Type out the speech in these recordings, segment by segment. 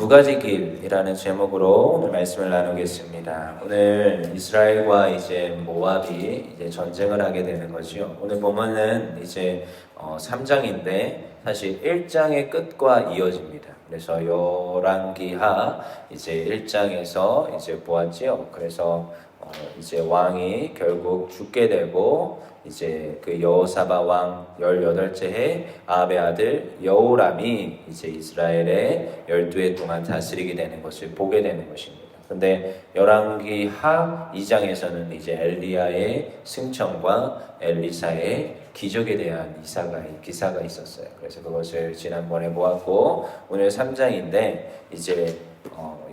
두 가지 길이라는 제목으로 오늘 말씀을 나누겠습니다. 오늘 이스라엘과 이제 모압이 이제 전쟁을 하게 되는 거죠. 오늘 본문은 이제 3장인데 사실 1장의 끝과 이어집니다. 그래서 열왕기하 이제 1장에서 이제 보았지요. 그래서 이제 왕이 결국 죽게 되고 이제 그 여호사밧 왕 18째 해 아합의 아들 여호람이 이제 이스라엘에 12해 동안 다스리게 되는 것을 보게 되는 것입니다. 근데 열왕기하 2장에서는 이제 엘리야의 승천과 엘리사의 기적에 대한 기사가 있었어요. 그래서 그것을 지난번에 보았고 오늘 3장인데 이제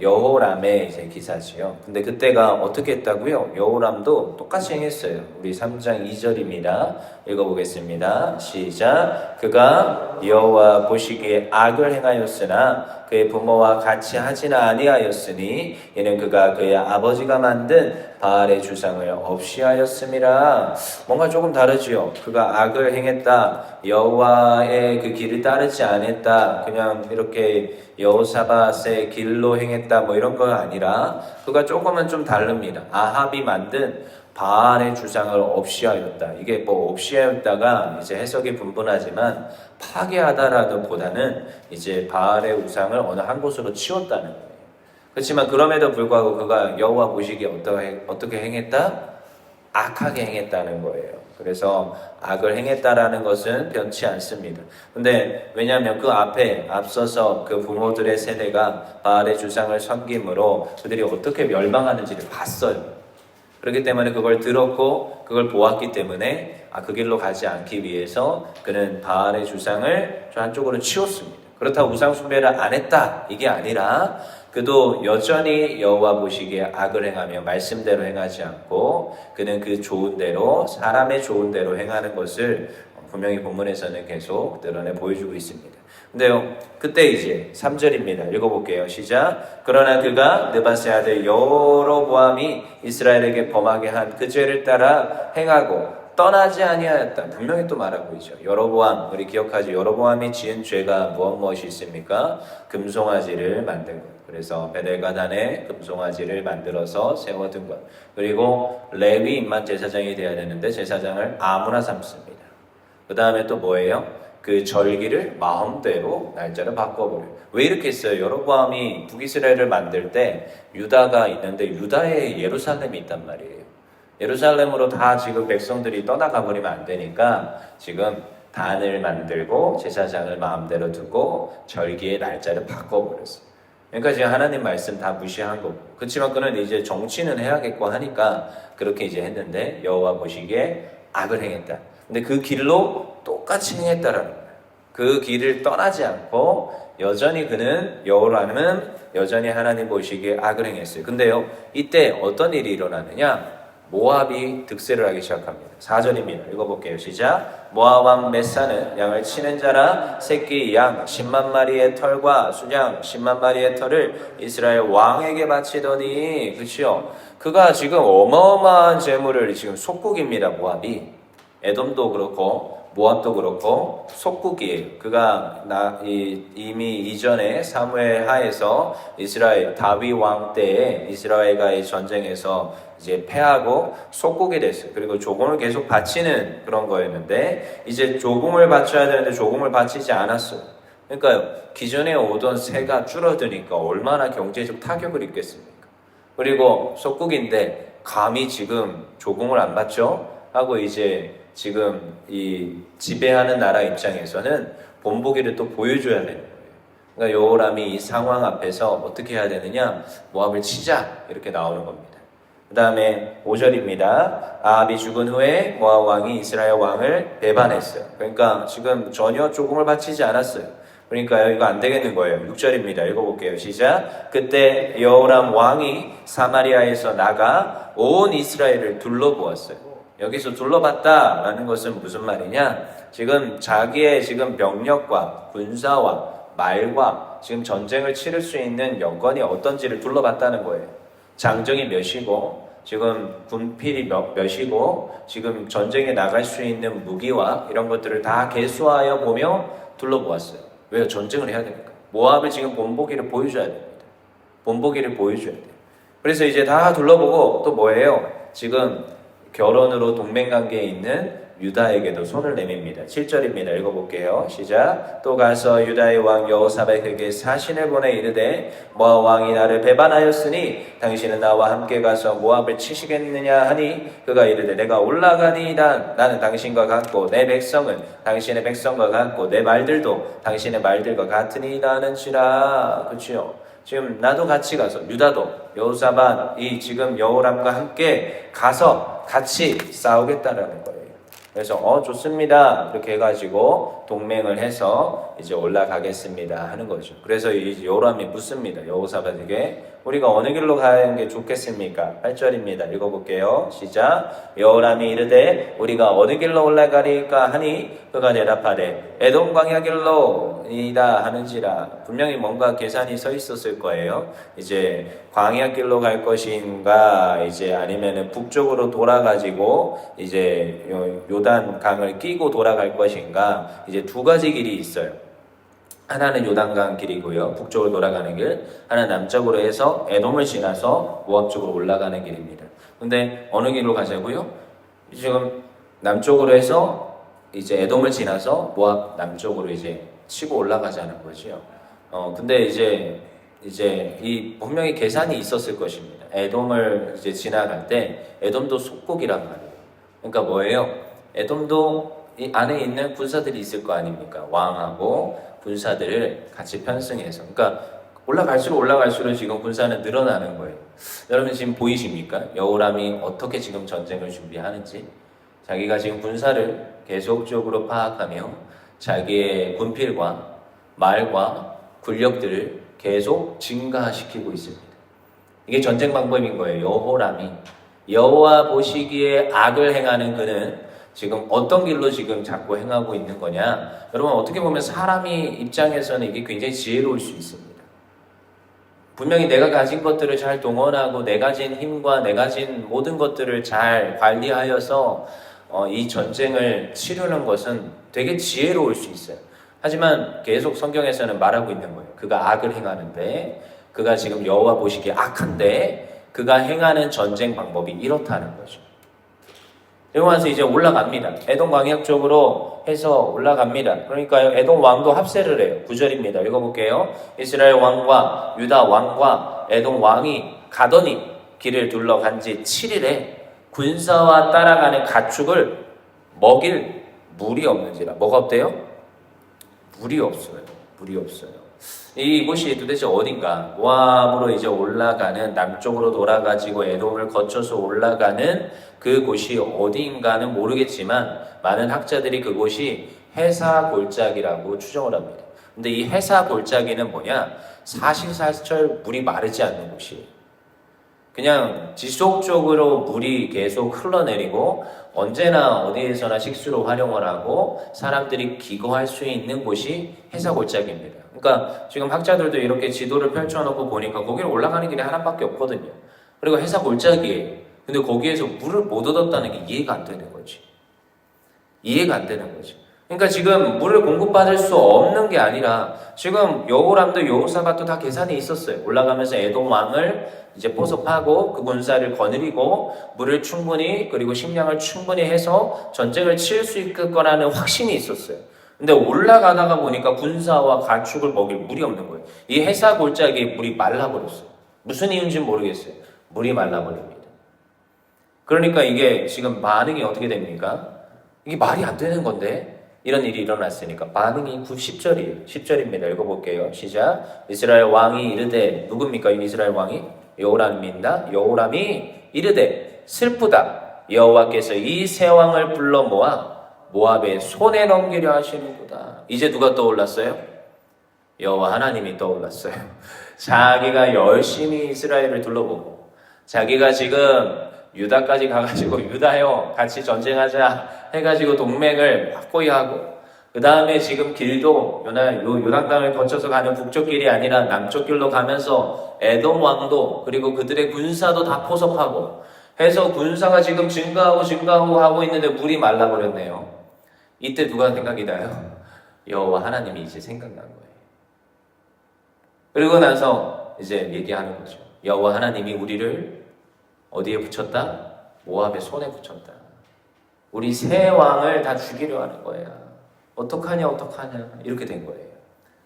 여호람의 이제 기사지요. 근데 그때가 어떻게 했다고요? 여호람도 똑같이 행했어요. 우리 3장 2절입니다. 읽어보겠습니다. 시작. 그가 여호와 보시기에 악을 행하였으나 그의 부모와 같이 하지는 아니하였으니 이는 그가 그의 아버지가 만든 바알의 주상을 없이 하였음이라. 뭔가 조금 다르지요. 그가 악을 행했다. 여호와의 그 길을 따르지 않았다. 그냥 이렇게 여호사밧의 길로 행했다. 뭐 이런 건 아니라 그가 조금은 좀 다릅니다. 아합이 만든 바알의 주상을 없이 하였다. 이게 뭐 없이 하였다가 이제 해석이 분분하지만 파괴하다라도 보다는 이제 바알의 우상을 어느 한 곳으로 치웠다는 거예요. 그렇지만 그럼에도 불구하고 그가 여호와 보시기에 어떻게 행했다? 악하게 행했다는 거예요. 그래서 악을 행했다라는 것은 변치 않습니다. 근데 왜냐하면 그 앞서서 그 부모들의 세대가 바알의 주상을 섬김으로 그들이 어떻게 멸망하는지를 봤어요. 그렇기 때문에 그걸 들었고 그걸 보았기 때문에 그 길로 가지 않기 위해서 그는 바알의 주상을 저 한쪽으로 치웠습니다. 그렇다고 우상 숭배를 안 했다 이게 아니라 그도 여전히 여호와 보시기에 악을 행하며 말씀대로 행하지 않고 그는 그 좋은 대로 사람의 좋은 대로 행하는 것을 분명히 본문에서는 계속 드러내 보여주고 있습니다. 근데요 그때 이제 3절입니다. 읽어볼게요. 시작. 그러나 그가 느밧의 아들 여로보암이 이스라엘에게 범하게 한 그 죄를 따라 행하고 떠나지 아니하였다. 분명히 또 말하고 있죠. 여로보암, 우리 기억하지? 여로보암이 지은 죄가 무엇이 있습니까? 금송아지를 만든 것. 그래서 베델가단에 금송아지를 만들어서 세워둔 것. 그리고 레위인만 제사장이 되어야 되는데 제사장을 아무나 삼습니다. 그 다음에 또 뭐예요? 그 절기를 마음대로 날짜를 바꿔버려요. 왜 이렇게 했어요? 여로보암이 북이스라엘을 만들 때 유다가 있는데 유다에 예루살렘이 있단 말이에요. 예루살렘으로 다 지금 백성들이 떠나가 버리면 안 되니까 지금 단을 만들고 제사장을 마음대로 두고 절기의 날짜를 바꿔버렸어요. 그러니까 지금 하나님 말씀 다 무시한 거고. 그렇지만 그는 이제 정치는 해야겠고 하니까 그렇게 이제 했는데 여호와 보시기에 악을 행했다. 근데 그 길로 똑같이 행했다라는 거예요. 그 길을 떠나지 않고 여전히 그는 여호람은 여전히 하나님 보시기에 악을 행했어요. 근데요 이때 어떤 일이 일어나느냐? 모압이 득세를 하기 시작합니다. 4절입니다. 읽어볼게요. 시작. 모압 왕 메사는 양을 치는 자라 새끼 양 10만 마리의 털과 수양 10만 마리의 털을 이스라엘 왕에게 바치더니 그치요? 그가 지금 어마어마한 재물을 지금 속국입니다. 모압이. 에돔도 그렇고 모압도 그렇고 속국이에요. 그가 이미 이전에 사무엘 하에서 이스라엘 다윗 왕 때에 이스라엘과의 전쟁에서 이제 패하고 속국이 됐어요. 그리고 조공을 계속 바치는 그런 거였는데 이제 조공을 바쳐야 되는데 조공을 바치지 않았어요. 그러니까 기존에 오던 세가 줄어드니까 얼마나 경제적 타격을 입겠습니까? 그리고 속국인데 감히 지금 조공을 안 받죠? 하고 이제 지금 이 지배하는 나라 입장에서는 본보기를 또 보여줘야 되는 거예요. 그러니까 여호람이 이 상황 앞에서 어떻게 해야 되느냐? 모압을 치자 이렇게 나오는 겁니다. 그 다음에 5절입니다. 아합이 죽은 후에 모압 왕이 이스라엘 왕을 배반했어요. 그러니까 지금 전혀 조공을 바치지 않았어요. 그러니까요 이거 안 되겠는 거예요. 6절입니다. 읽어볼게요. 시작. 그때 여호람 왕이 사마리아에서 나가 온 이스라엘을 둘러보았어요. 여기서 둘러봤다라는 것은 무슨 말이냐? 지금 자기의 지금 병력과 군사와 말과 지금 전쟁을 치를 수 있는 여건이 어떤지를 둘러봤다는 거예요. 장정이 몇이고 지금 군필이 몇이고 지금 전쟁에 나갈 수 있는 무기와 이런 것들을 다 계수하여 보며 둘러보았어요. 왜요? 전쟁을 해야 되니까. 모압을 지금 본보기를 보여줘야 됩니다. 본보기를 보여줘야 돼요. 그래서 이제 다 둘러보고 또 뭐예요? 지금 결혼으로 동맹관계에 있는 유다에게도 손을 내밉니다. 7절입니다. 읽어볼게요. 시작. 또 가서 유다의 왕 여호사밧에게 사신을 보내 이르되 모압 왕이 나를 배반하였으니 당신은 나와 함께 가서 모압을 치시겠느냐 하니 그가 이르되 내가 올라가니이다. 나는 당신과 같고 내 백성은 당신의 백성과 같고 내 말들도 당신의 말들과 같으니이다 하는지라. 그렇죠? 지금 나도 같이 가서 유다도 여호사밧이 지금 여호람과 함께 가서 같이 싸우겠다라는 거예요. 그래서 좋습니다. 그렇게 해가지고 동맹을 해서 이제 올라가겠습니다 하는 거죠. 그래서 이 여호람이 묻습니다. 여호사밧에게 우리가 어느 길로 가는 게 좋겠습니까? 8절입니다. 읽어볼게요. 시작. 여호람이 이르되 우리가 어느 길로 올라가리까 하니 그가 대답하되 에돔 광야 길로이다 하는지라. 분명히 뭔가 계산이 서 있었을 거예요. 이제 광야 길로 갈 것인가, 이제 아니면은 북쪽으로 돌아가지고 이제 요단 강을 끼고 돌아갈 것인가, 이제 두 가지 길이 있어요. 하나는 요단강 길이고요. 북쪽으로 돌아가는 길. 하나는 남쪽으로 해서 에돔을 지나서 모압 쪽으로 올라가는 길입니다. 근데 어느 길로 가자고요? 지금 남쪽으로 해서 이제 에돔을 지나서 모압 남쪽으로 이제 치고 올라가자는 거죠. 근데 이제 이 분명히 계산이 있었을 것입니다. 에돔을 이제 지나갈 때 에돔도 속국이란 말이에요. 그러니까 뭐예요? 에돔도 이 안에 있는 군사들이 있을 거 아닙니까? 왕하고 군사들을 같이 편승해서. 그러니까 올라갈수록 지금 군사는 늘어나는 거예요. 여러분 지금 보이십니까? 여호람이 어떻게 지금 전쟁을 준비하는지. 자기가 지금 군사를 계속적으로 파악하며 자기의 군필과 말과 군력들을 계속 증가시키고 있습니다. 이게 전쟁 방법인 거예요. 여호람이. 여호와 보시기에 악을 행하는 그는 지금 어떤 길로 지금 자꾸 행하고 있는 거냐? 여러분 어떻게 보면 사람이 입장에서는 이게 굉장히 지혜로울 수 있습니다. 분명히 내가 가진 것들을 잘 동원하고 내 가진 힘과 내 가진 모든 것들을 잘 관리하여서 이 전쟁을 치르는 것은 되게 지혜로울 수 있어요. 하지만 계속 성경에서는 말하고 있는 거예요. 그가 악을 행하는데, 그가 지금 여호와 보시기에 악한데 그가 행하는 전쟁 방법이 이렇다는 거죠. 그리고 나서 이제 올라갑니다. 에돔 광야 쪽으로 해서 올라갑니다. 그러니까요, 에돔 왕도 합세를 해요. 9절입니다. 읽어볼게요. 이스라엘 왕과 유다 왕과 에돔 왕이 가더니 길을 둘러간 지 7일에 군사와 따라가는 가축을 먹일 물이 없는지라. 뭐가 없대요? 물이 없어요. 물이 없어요. 이곳이 도대체 어딘가? 모압으로 이제 올라가는, 남쪽으로 돌아가지고 에돔을 거쳐서 올라가는 그곳이 어디인가는 모르겠지만 많은 학자들이 그곳이 해사 골짜기라고 추정을 합니다. 근데 이 해사 골짜기는 뭐냐? 사시사철 물이 마르지 않는 곳이에요. 그냥 지속적으로 물이 계속 흘러내리고 언제나 어디에서나 식수로 활용을 하고 사람들이 기거할 수 있는 곳이 해사 골짜기입니다. 그러니까 지금 학자들도 이렇게 지도를 펼쳐놓고 보니까 거기를 올라가는 길이 하나밖에 없거든요. 그리고 해사 골짜기예요. 근데 거기에서 물을 못 얻었다는 게 이해가 안 되는 거지. 이해가 안 되는 거지. 그러니까 지금 물을 공급받을 수 없는 게 아니라 지금 여호람도 여호사밧도 다 계산이 있었어요. 올라가면서 에돔 왕을 이제 포섭하고 그 군사를 거느리고 물을 충분히 그리고 식량을 충분히 해서 전쟁을 치를 수 있을 거라는 확신이 있었어요. 근데 올라가다가 보니까 군사와 가축을 먹일 물이 없는 거예요. 이 해사 골짜기에 물이 말라버렸어요. 무슨 이유인지는 모르겠어요. 물이 말라버립니다. 그러니까 이게 지금 반응이 어떻게 됩니까? 이게 말이 안 되는 건데 이런 일이 일어났으니까 반응이 10절이에요. 10절입니다. 읽어볼게요. 시작. 이스라엘 왕이 이르되, 누굽니까 이 이스라엘 왕이? 여호람입니다. 여호람이 이르되 슬프다. 여호와께서 이 세 왕을 불러 모아 모압의 손에 넘기려 하시는구나. 이제 누가 떠올랐어요? 여호와 하나님이 떠올랐어요. 자기가 열심히 이스라엘을 둘러보고 자기가 지금 유다까지 가가지고 유다요 같이 전쟁하자 해가지고 동맹을 확고히 하고 그 다음에 지금 길도 요단강을 거쳐서 가는 북쪽 길이 아니라 남쪽 길로 가면서 에돔 왕도 그리고 그들의 군사도 다 포섭하고 해서 군사가 지금 증가하고 하고 있는데 물이 그리고 나서 이제 얘기하는 거죠. 여호와 하나님이 우리를 어디에 붙였다? 모압의 손에 붙였다. 우리 세 왕을 다 죽이려 하는 거야. 어떡하냐 이렇게 된 거예요.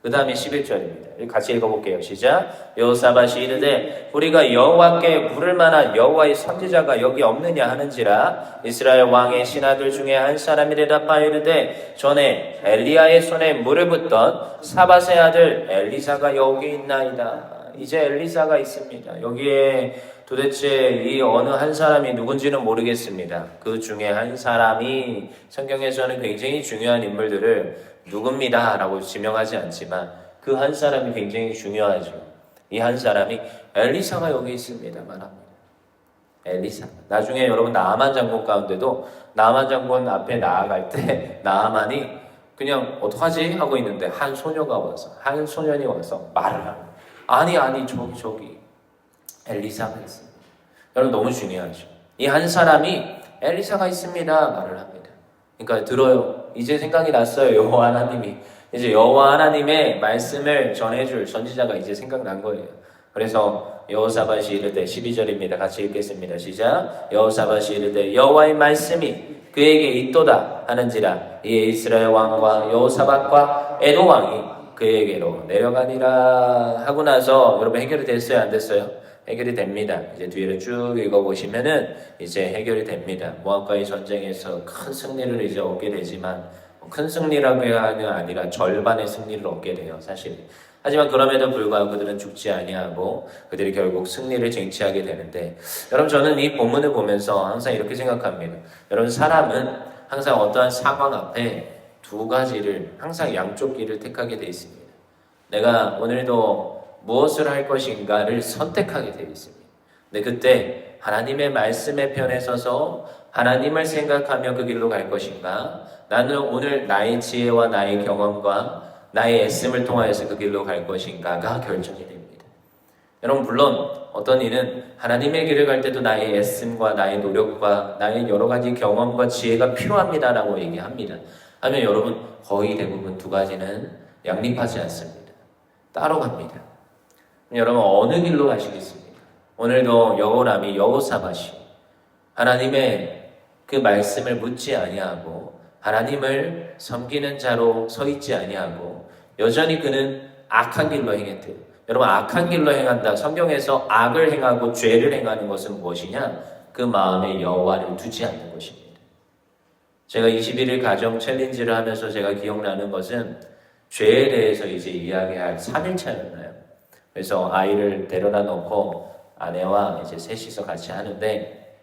그 다음에 11절입니다. 같이 읽어볼게요. 시작. 여호사밧이 이르되 우리가 여호와께 부를 만한 여호와의 선지자가 여기 없느냐 하는지라 이스라엘 왕의 신하들 중에 한 사람이 대답하여 이르되 전에 엘리야의 손에 물을 붓던 사밧의 아들 엘리사가 여기 있나이다. 이제 엘리사가 있습니다. 여기에 도대체 이 어느 한 사람이 누군지는 모르겠습니다. 그 중에 한 사람이 성경에서는 굉장히 중요한 인물들을 누굽니다 라고 지명하지 않지만 그 한 사람이 굉장히 중요하죠. 이 한 사람이 엘리사가 여기 있습니다 말합니다. 엘리사. 나중에 여러분 나아만 장군 가운데도 나아만 장군 앞에 나아갈 때 나아만이 그냥 어떡하지 하고 있는데 한 소년이 와서 말을 합니다. 아니 저기 엘리사가 있습니다. 여러분 너무 중요하죠. 이 한 사람이 엘리사가 있습니다 말을 합니다. 그러니까 들어요. 이제 생각이 났어요. 여호와 하나님이. 이제 여호와 하나님의 말씀을 전해줄 선지자가 이제 생각난 거예요. 그래서 여호사밧이 이르되 12절입니다. 같이 읽겠습니다. 시작. 여호사밧이 이르되 여호와의 말씀이 그에게 있도다 하는지라 이에 이스라엘 왕과 여호사밧과 에돔 왕이 그에게로 내려가니라 하고 나서 여러분 해결이 됐어요? 안 됐어요? 해결이 됩니다. 이제 뒤를 쭉 읽어보시면은 이제 해결이 됩니다. 모압과의 전쟁에서 큰 승리를 이제 얻게 되지만 큰 승리라고 하는 아니라 절반의 승리를 얻게 돼요. 사실. 하지만 그럼에도 불구하고 그들은 죽지 아니하고 그들이 결국 승리를 쟁취하게 되는데 여러분 저는 이 본문을 보면서 항상 이렇게 생각합니다. 여러분 사람은 항상 어떠한 상황 앞에 두 가지를 항상 양쪽 길을 택하게 되어 있습니다. 내가 오늘도 무엇을 할 것인가를 선택하게 되어 있습니다. 근데 그때 하나님의 말씀의 편에 서서 하나님을 생각하며 그 길로 갈 것인가 나는 오늘 나의 지혜와 나의 경험과 나의 애씀을 통하여서 그 길로 갈 것인가가 결정이 됩니다. 여러분 물론 어떤 일은 하나님의 길을 갈 때도 나의 애씀과 나의 노력과 나의 여러 가지 경험과 지혜가 필요합니다라고 얘기합니다. 하지만 여러분 거의 대부분 두 가지는 양립하지 않습니다. 따로 갑니다. 여러분 어느 길로 가시겠습니까? 오늘도 여호람이 여호사밧이 하나님의 그 말씀을 묻지 아니하고 하나님을 섬기는 자로 서 있지 아니하고 여전히 그는 악한 길로 행했대요. 여러분 악한 길로 행한다. 성경에서 악을 행하고 죄를 행하는 것은 무엇이냐? 그 마음에 여호와를 두지 않는 것입니다. 제가 21일 가정 챌린지를 하면서 제가 기억나는 것은 죄에 대해서 이제 이야기할 3일차였나요? 그래서 아이를 데려다 놓고 아내와 이제 셋이서 같이 하는데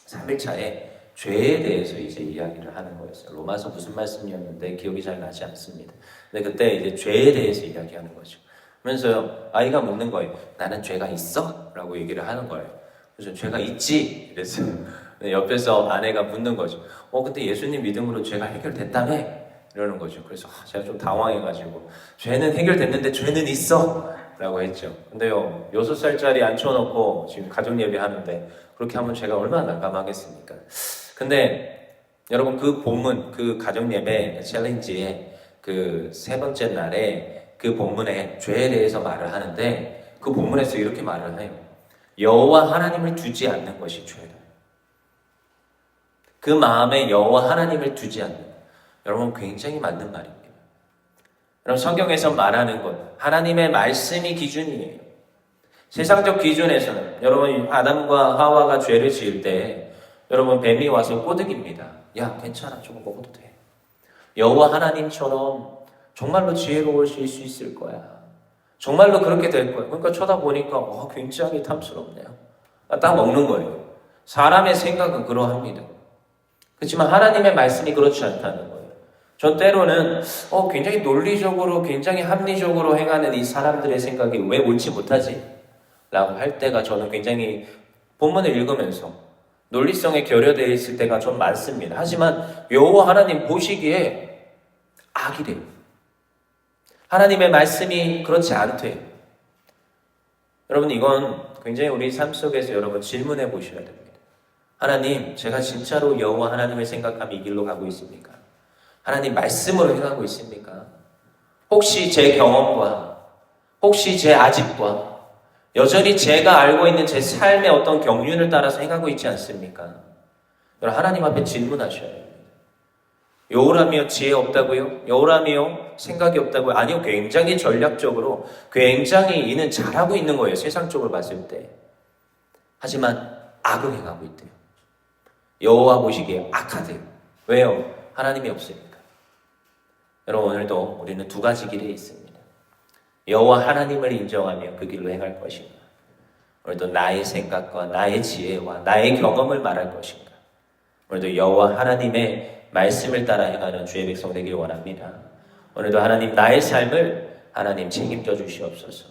3일차에 죄에 대해서 이제 이야기를 하는 거였어요. 로마서 무슨 말씀이었는데 기억이 잘 나지 않습니다. 근데 그때 이제 죄에 대해서 이야기하는 거죠. 그러면서 아이가 묻는 거예요. 나는 죄가 있어? 라고 얘기를 하는 거예요. 그래서 죄가 있지? 이랬어요. 옆에서 아내가 묻는 거죠. 근데 예수님 믿음으로 죄가 해결됐다며? 이러는 거죠. 그래서 제가 좀 당황해가지고 죄는 해결됐는데 죄는 있어? 라고 했죠. 근데요 6살짜리 앉혀놓고 지금 가족 예배 하는데 그렇게 하면 제가 얼마나 난감하겠습니까? 근데 여러분 그 본문 그 가족 예배 챌린지의 그 세 번째 날에 그 본문에 죄에 대해서 말을 하는데 그 본문에서 이렇게 말을 해요. 여호와 하나님을 두지 않는 것이 죄다. 그 마음에 여호와 하나님을 두지 않는 것. 여러분 굉장히 맞는 말입니다. 여러분 성경에서 말하는 것 하나님의 말씀이 기준이에요. 세상적 기준에서는 여러분 아담과 하와가 죄를 지을 때 여러분 뱀이 와서 꼬드깁니다. 야 괜찮아 저거 먹어도 돼. 여호와 하나님처럼 정말로 지혜로우실 수 있을 거야. 정말로 그렇게 될 거야. 그러니까 쳐다보니까 굉장히 탐스럽네요. 딱 먹는 거예요. 사람의 생각은 그러합니다. 그렇지만 하나님의 말씀이 그렇지 않다는 거예요. 전 때로는 굉장히 논리적으로 굉장히 합리적으로 행하는 이 사람들의 생각이 왜 옳지 못하지? 라고 할 때가 저는 굉장히 본문을 읽으면서 논리성에 결여되어 있을 때가 좀 많습니다. 하지만 여호와 하나님 보시기에 악이래요. 하나님의 말씀이 그렇지 않대요. 여러분 이건 굉장히 우리 삶 속에서 여러분 질문해 보셔야 됩니다. 하나님 제가 진짜로 여호와 하나님을 생각하며 이 길로 가고 있습니까? 하나님 말씀으로 행하고 있습니까? 혹시 제 경험과 혹시 제 아집과 여전히 제가 알고 있는 제 삶의 어떤 경륜을 따라서 행하고 있지 않습니까? 여러분, 하나님 앞에 질문하셔야 해요. 여호람이요, 지혜 없다고요? 여호람이요, 생각이 없다고요? 아니요, 굉장히 전략적으로 굉장히 이는 잘하고 있는 거예요, 세상적으로 봤을 때. 하지만 악을 행하고 있대요. 여호와 보시기에 악하대요. 왜요? 하나님이 없으니까. 여러분, 오늘도 우리는 두 가지 길에 있습니다. 여호와 하나님을 인정하며 그 길로 행할 것인가? 오늘도 나의 생각과 나의 지혜와 나의 경험을 말할 것인가? 오늘도 여호와 하나님의 말씀을 따라 행하는 주의 백성 되길 원합니다. 오늘도 하나님, 나의 삶을 하나님 책임져 주시옵소서.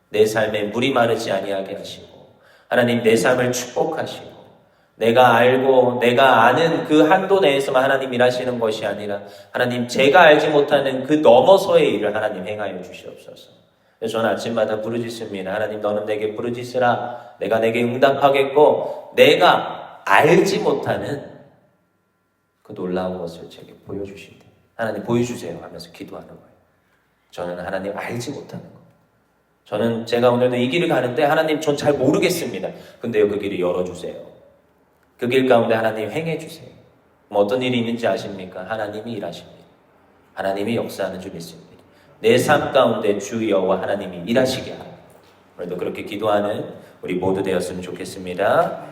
내 삶에 물이 마르지 아니하게 하시고, 하나님 내 삶을 축복하시고, 내가 알고 내가 아는 그 한도 내에서만 하나님 일하시는 것이 아니라 하나님, 제가 알지 못하는 그 너머서의 일을 하나님 행하여 주시옵소서. 그래서 저는 아침마다 부르짖습니다. 하나님, 너는 내게 부르짖으라. 내가 내게 응답하겠고, 내가 알지 못하는 그 놀라운 것을 제게 보여주신대. 하나님 보여주세요 하면서 기도하는 거예요. 저는 하나님 알지 못하는 거. 저는 제가 오늘도 이 길을 가는데 하나님, 전 잘 모르겠습니다. 근데요, 그 길을 열어주세요. 그 길 가운데 하나님 행해주세요. 뭐 어떤 일이 있는지 아십니까? 하나님이 일하십니다. 하나님이 역사하는 줄 믿습니다. 내 삶 가운데 주 여호와 하나님이 일하시게 하라. 오늘도 그렇게 기도하는 우리 모두 되었으면 좋겠습니다.